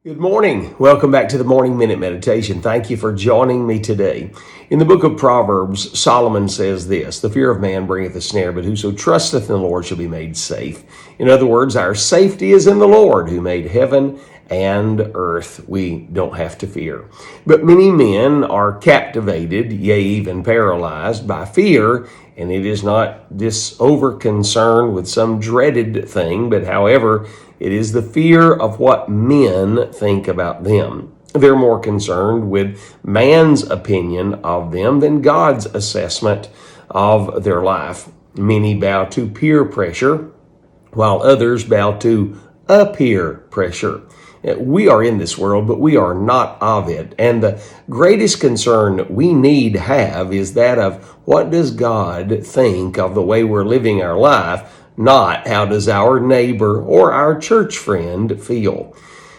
Good morning. Welcome back to the Morning Minute Meditation. Thank you for joining me today. In the book of Proverbs, Solomon says this, "The fear of man bringeth a snare, but whoso trusteth in the Lord shall be made safe." In other words, our safety is in the Lord who made heaven and earth. We don't have to fear. But many men are captivated, yea, even paralyzed by fear, and it is not this over concern with some dreaded thing, but however, it is the fear of what men think about them. They're more concerned with man's opinion of them than God's assessment of their life. Many bow to peer pressure, while others bow to peer pressure. We are in this world, but we are not of it. And the greatest concern we need have is that of what does God think of the way we're living our life, not how does our neighbor or our church friend feel.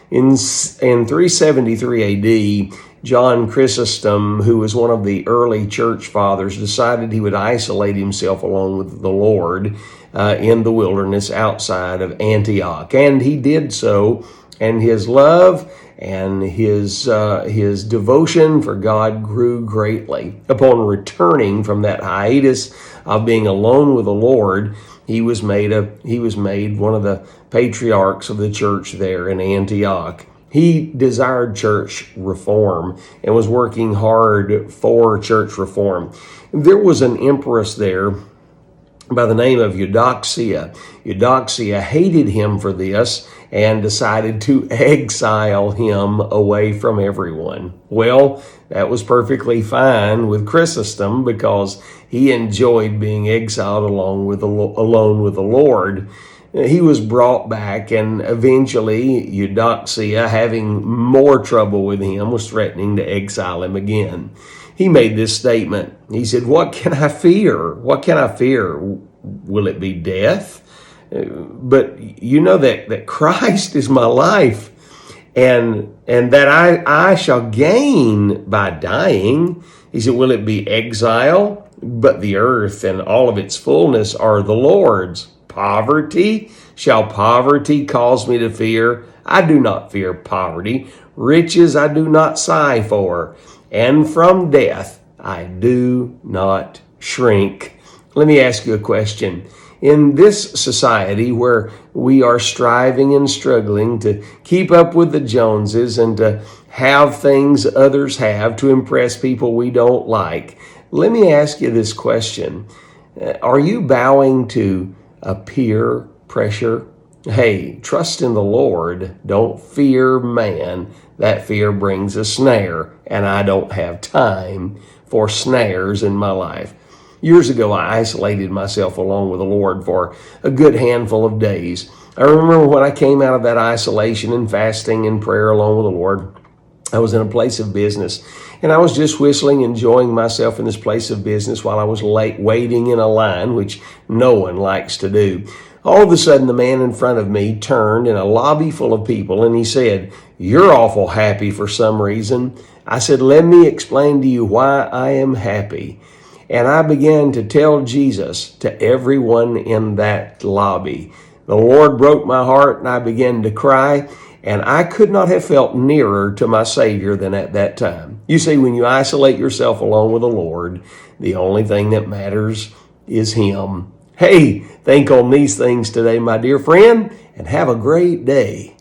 In 373 AD, John Chrysostom, who was one of the early church fathers, decided he would isolate himself alone with the Lord in the wilderness outside of Antioch. And he did so, and his love and his devotion for God grew greatly. Upon returning from that hiatus of being alone with the Lord, he was made one of the patriarchs of the church there in Antioch. He desired church reform and was working hard for church reform. There was an empress there by the name of Eudoxia. Eudoxia hated him for this and decided to exile him away from everyone. Well, that was perfectly fine with Chrysostom because he enjoyed being exiled alone with the Lord. He was brought back, and eventually Eudoxia, having more trouble with him, was threatening to exile him again. He made this statement. He said, "What can I fear? What can I fear? Will it be death? But you know that Christ is my life, and that I shall gain by dying." He said, "Will it be exile? But the earth and all of its fullness are the Lord's. Poverty? Shall poverty cause me to fear? I do not fear poverty. Riches I do not sigh for. And from death I do not shrink." Let me ask you a question. In this society where we are striving and struggling to keep up with the Joneses and to have things others have to impress people we don't like, let me ask you this question. Are you bowing to a peer pressure? Hey, trust in the Lord. Don't fear man. That fear brings a snare, and I don't have time for snares in my life. Years ago, I isolated myself alone with the Lord for a good handful of days. I remember when I came out of that isolation and fasting and prayer alone with the Lord, I was in a place of business, and I was just whistling, enjoying myself in this place of business while I was waiting in a line, which no one likes to do. All of a sudden, the man in front of me turned in a lobby full of people, and he said, "You're awful happy for some reason." I said, "Let me explain to you why I am happy." And I began to tell Jesus to everyone in that lobby. The Lord broke my heart, and I began to cry, and I could not have felt nearer to my Savior than at that time. You see, when you isolate yourself alone with the Lord, the only thing that matters is Him. Hey, think on these things today, my dear friend, and have a great day.